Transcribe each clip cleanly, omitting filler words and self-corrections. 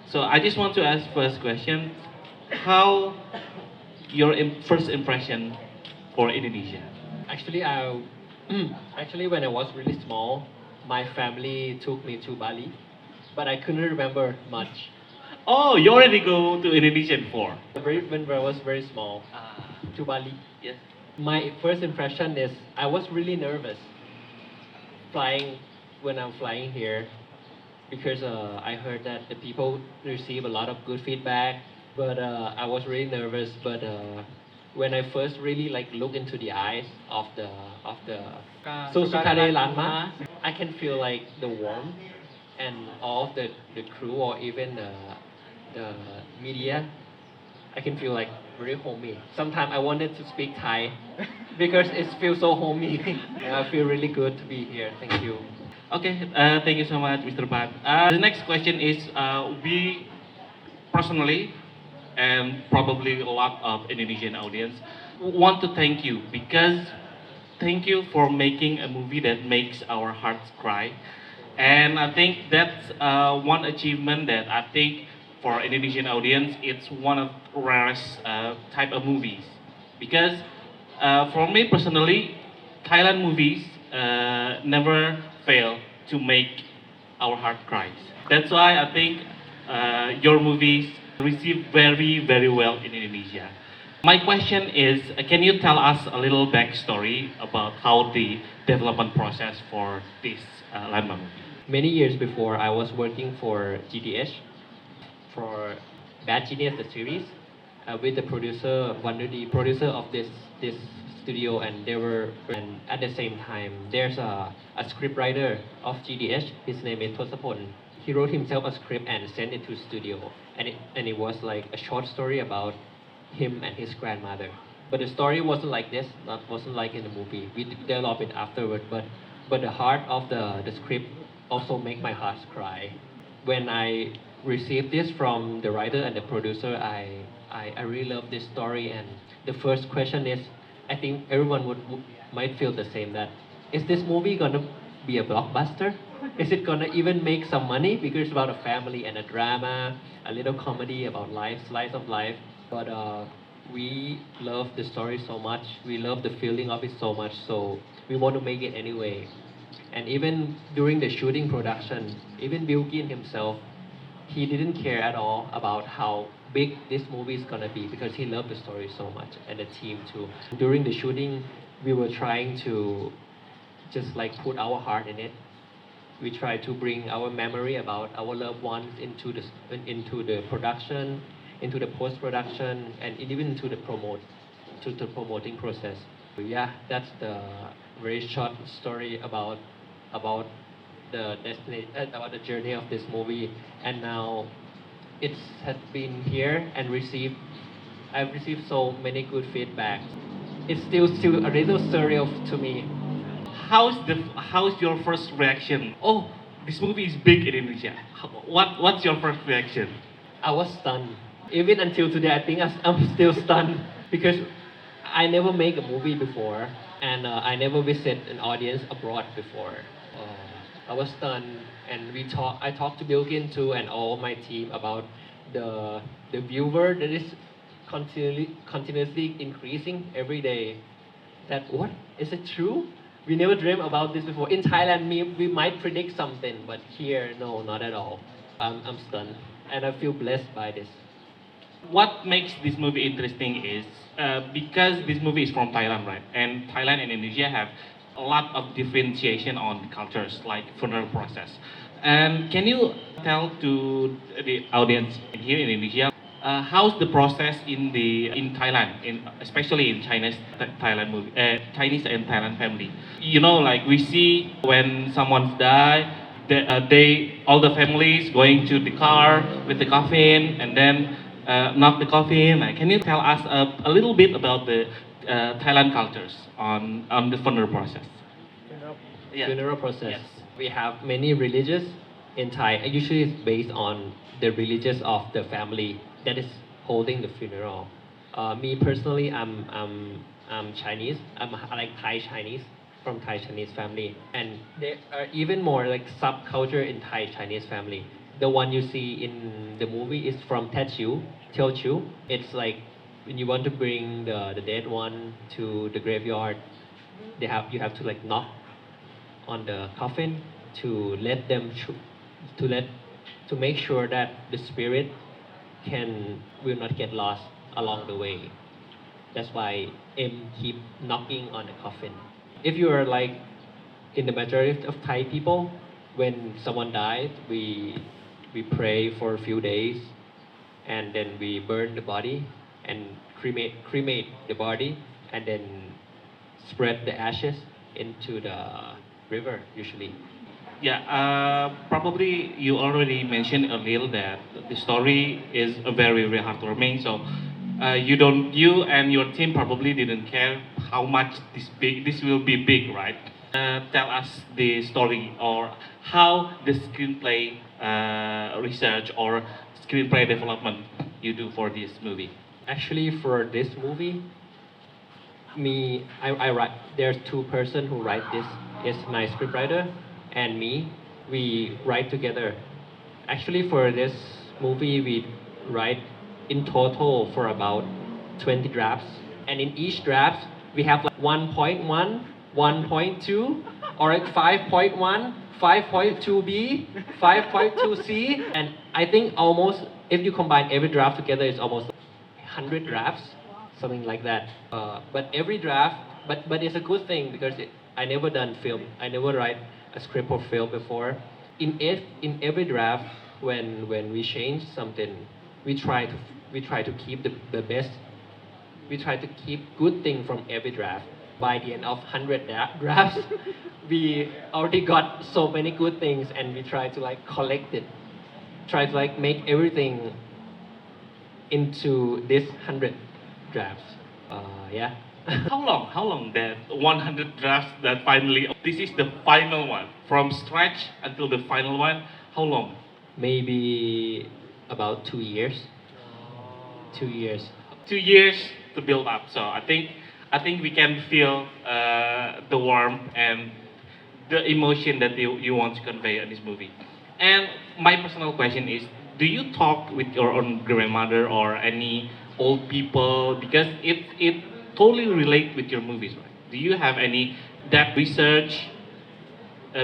So I just want to ask first question, how your first impression for Indonesia? Actually, I actually when I was really small, my family took me to Bali, but I couldn't remember much. Oh, you already go to Indonesia before. When I was very small, to Bali. Yes. My first impression is I was really nervous flying when I'm flying here because I heard that the people receive a lot of good feedback, but I was really nervous. But when I first really like look into the eyes of the Sutradara Lahn Mah, I can feel like the warmth and all of the crew or even the media. I can feel like very homey. Sometimes I wanted to speak Thai because it feels so homey. I feel really good to be here. Thank you. Okay, thank you so much, Mr. Pat. The next question is, we personally, and probably a lot of Indonesian audience, want to thank you because thank you for making a movie that makes our hearts cry. And I think that's one achievement that I think for Indonesian audience, it's one of rarest type of movies. Because for me personally, Thailand movies never fail to make our heart cries. That's why I think your movies receive very, very well in Indonesia. My question is, can you tell us a little backstory about how the development process for this Lahn Mah movie? Many years before, I was working for GDH, for Bad Genius, the series, with the producer, one of the producer of this studio, and they were, and at the same time, there's a script writer of GDH. His name is Tosapon. He wrote himself a script and sent it to studio, and it was like a short story about him and his grandmother. But the story wasn't like this, not wasn't like in the movie. We developed it afterward, but the heart of the script also make my heart cry. When I received this from the writer and the producer, I really love this story. And the first question is, I think everyone might feel the same, that is this movie gonna be a blockbuster? Is it gonna even make some money? Because it's about a family and a drama, a little comedy about life, slice of life. But we love the story so much. We love the feeling of it so much. So we want to make it anyway. And even during the shooting production, even Bilgin himself, he didn't care at all about how big this movie is gonna be because he loved the story so much, and the team too. During the shooting, we were trying to just like put our heart in it. We try to bring our memory about our loved ones into the production, into the post production, and even into the promoting process. Yeah, that's the very short story about the destiny, about the journey of this movie. And now it has been here and I've received so many good feedbacks. It's still a little surreal to me. How's your first reaction? Oh, this movie is big in Indonesia. What's your first reaction? I was stunned. Even until today, I think I'm still stunned because I never make a movie before, and I never visit an audience abroad before. I was stunned, and I talked to Bilgin too, and all my team about the viewer that is continuously increasing every day. That what is it true? We never dreamed about this before. In Thailand, we might predict something, but here, no, not at all. I'm stunned, and I feel blessed by this. What makes this movie interesting is because this movie is from Thailand, right? And Thailand and Indonesia have a lot of differentiation on cultures, like funeral process. And can you tell to the audience here in Indonesia, how's the process in Thailand, especially in Thailand movie, Chinese and Thailand family? You know, like we see when someone's die, they all the families going to the car with the coffin and then knock the coffin. Like, can you tell us a little bit about the Thailand cultures on the funeral process? Yeah. Funeral process. Yes. We have many religions in Thai. Usually it's based on the religions of the family that is holding the funeral. Me personally, I'm Chinese. I'm like Thai Chinese, from Thai Chinese family, and there are even more like subculture in Thai Chinese family. the one you see in the movie is from Teochew. It's like when you want to bring the dead one to the graveyard, you have to like knock on the coffin to let them to make sure that the spirit will not get lost along the way. That's why M keep knocking on the coffin. If you are like in the majority of Thai people, when someone dies, we pray for a few days, and then we burn the body and cremate the body, and then spread the ashes into the river usually. Yeah, probably you already mentioned earlier that the story is a very, very heartwarming. So you and your team probably didn't care how much this will be big, right? Tell us the story or how the screenplay research or screenplay development you do for this movie. Actually, for this movie, I write. There's two person who write this. It's my scriptwriter and me. We write together. Actually, for this movie, we write in total for about 20 drafts, and in each draft we have like 1.1, 1.2, or like 5.1, 5.2b, 5.2c, and I think almost if you combine every draft together, it's almost 100 drafts, something like that. But every draft, but it's a good thing because I never done film. I never write a script for film before. In every draft, when we change something, we try to keep the best. We try to keep good thing from every draft. By the end of 100 drafts, we already got so many good things, and we try to like collect it. Try to like make everything into this 100 drafts. Yeah. How long that 100 drafts that finally, this is the final one, from scratch until the final one, how long? Maybe about 2 years. 2 years. 2 years to build up. So I think we can feel the warmth and the emotion that you want to convey in this movie. And my personal question is, do you talk with your own grandmother or any old people? Because it totally relate with your movies, right? Do you have any that research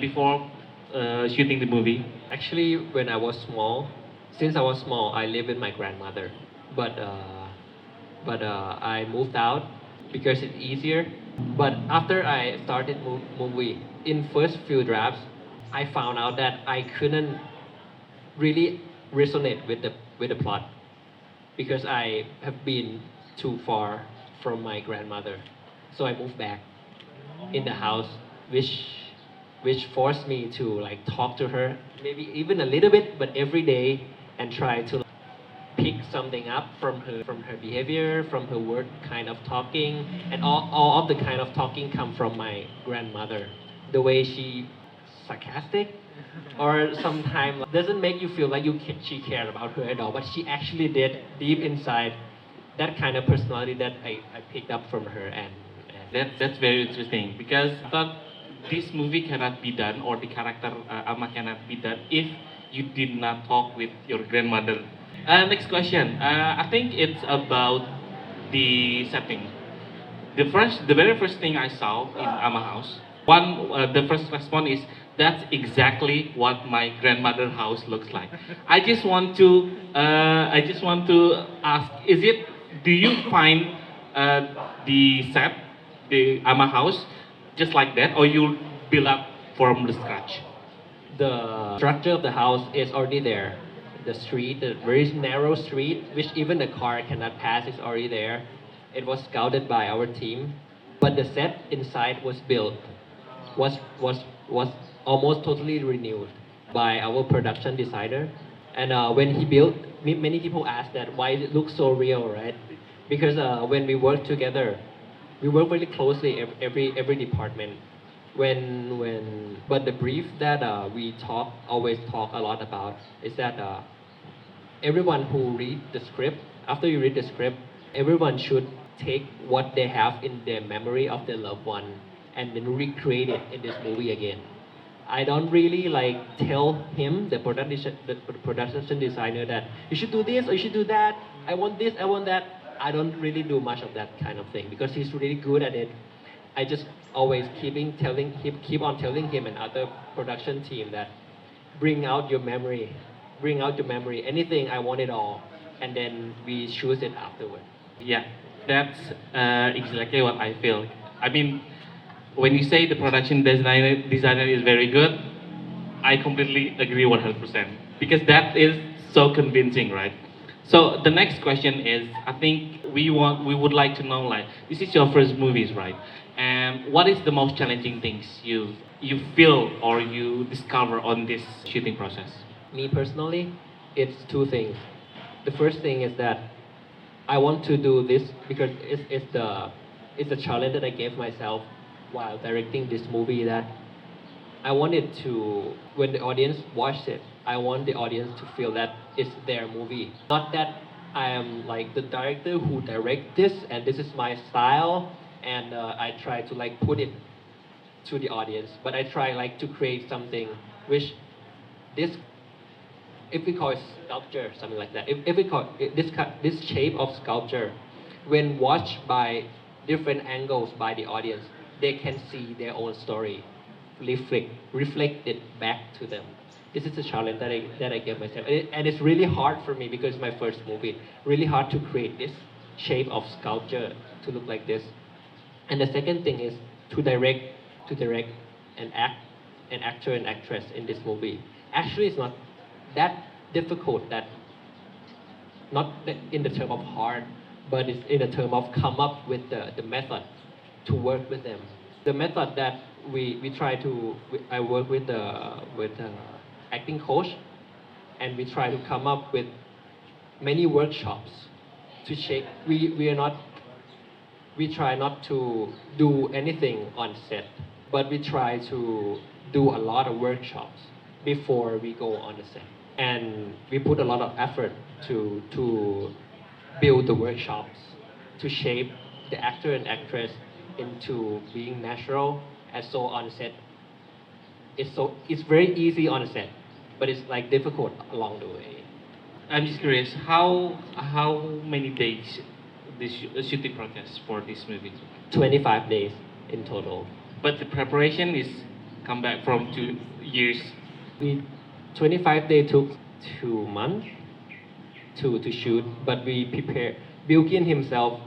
before shooting the movie? Actually, when I was small, since I was small, I lived with my grandmother. But I moved out because it's easier. But after I started movie, in first few drafts, I found out that I couldn't really resonate with the plot because I have been too far from my grandmother. So I moved back in the house, which forced me to like talk to her, maybe even a little bit, but every day, and try to pick something up from her behavior, from her word kind of talking, and all of the kind of talking come from my grandmother. The way she sarcastic, or sometimes doesn't make you feel like she cared about her at all, but she actually did deep inside. That kind of personality that I picked up from her, and That's very interesting because I thought this movie cannot be done or the character Ama cannot be done if you did not talk with your grandmother. Next question. I think it's about the setting. The very first thing I saw in Ama house, the first response is that's exactly what my grandmother house looks like. I just want to ask, do you find the set, the Ama house, just like that, or you build up from the scratch? the structure of the house is already there. The street, the very narrow street, which even the car cannot pass, is already there. It was scouted by our team, but the set inside was built, was almost totally renewed by our production designer. And when he built, many people ask that why it looks so real, right? Because when we work together, we work really closely every department. But the brief that we always talk a lot about is that everyone who read the script, after you read the script, everyone should take what they have in their memory of their loved one and then recreate it in this movie again. I don't really like tell him the production designer that you should do this or you should do that. I want this, I want that. I don't really do much of that kind of thing because he's really good at it. I just always keep on telling him and other production team that bring out your memory, bring out your memory. Anything, I want it all, and then we choose it afterward. Yeah, that's exactly what I feel. I mean, when you say the production designer is very good, I completely agree 100% because that is so convincing, right? So the next question is, I think we would like to know, like, this is your first movies, right? And what is the most challenging things you feel or you discover on this shooting process? Me personally, it's two things. The first thing is that I want to do this because it's a challenge that I gave myself while directing this movie, that I wanted to, when the audience watched it, I want the audience to feel that it's their movie. Not that I am like the director who direct this and this is my style and I try to like put it to the audience, but I try like to create something which this, if we call it sculpture, something like that. If we call it this shape of sculpture, when watched by different angles by the audience, they can see their own story, reflect it back to them. This is a challenge that I gave myself, and it's really hard for me because it's my first movie. Really hard to create this shape of sculpture to look like this. And the second thing is to direct an actor and actress in this movie. Actually, it's not that difficult, that not that in the term of hard, but it's in the term of come up with the method to work with them. The method that we try to, I work with the acting coach, and we try to come up with many workshops to shape. We try not to do anything on set, but we try to do a lot of workshops before we go on the set. And we put a lot of effort to build the workshops, to shape the actor and actress into being natural. And so on set, it's very easy on set, but it's like difficult along the way. I'm just curious, how many days this shooting process for this movie? 25 days in total. But the preparation is come back from 2 years. We 25 days took 2 months to shoot, but we prepared. Bilkin himself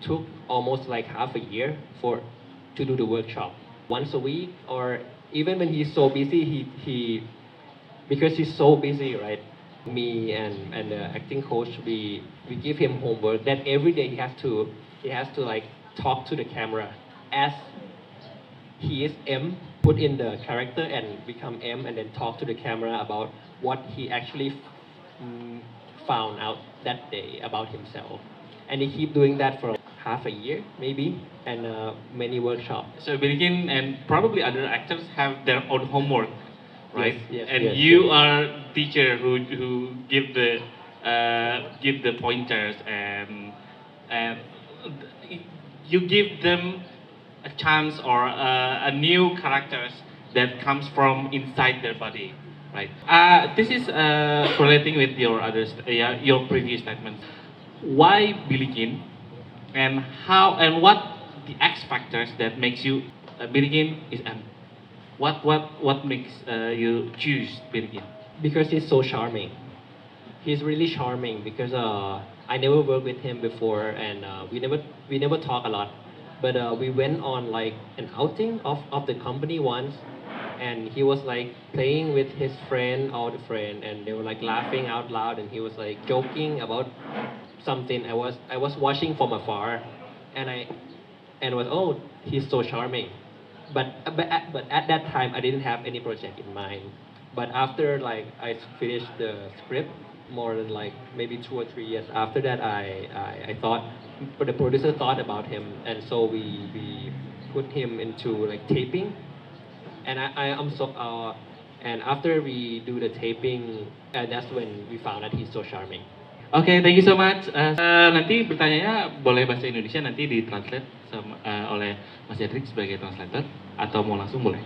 took almost like half a year to do the workshop. Once a week, or even when he's so busy, he because he's so busy, right? Me and the acting coach, we give him homework that every day he has to like talk to the camera as he is M, put in the character and become M, and then talk to the camera about what he actually found out that day about himself. And he keep doing that for half a year, maybe, and many workshops. So Bilgin and probably other actors have their own homework, right? Yes, and yes, you yes. are teacher who give the pointers, and you give them a chance or a new characters that comes from inside their body, right? This is relating with your your previous statements. Why Bilgin, and how and what the X factors that makes you Bilgin is M? What makes you choose Bilgin? Because he's so charming. He's really charming because I never worked with him before, and we never talk a lot. But we went on like an outing of the company once, and he was like playing with his friend, all the friend, and they were like laughing out loud, and he was like joking about something. I was watching from afar, and was, oh, he's so charming. But at that time I didn't have any project in mind. But after like I finished the script, more than like maybe 2 or 3 years after that, I thought, but the producer thought about him, and so we put him into like taping, and I'm so and after we do the taping, that's when we found that he's so charming. Oke, thank you so much. Nanti pertanyaannya boleh bahasa Indonesia, nanti ditranslate oleh Mas Edric sebagai translator, atau mau langsung boleh.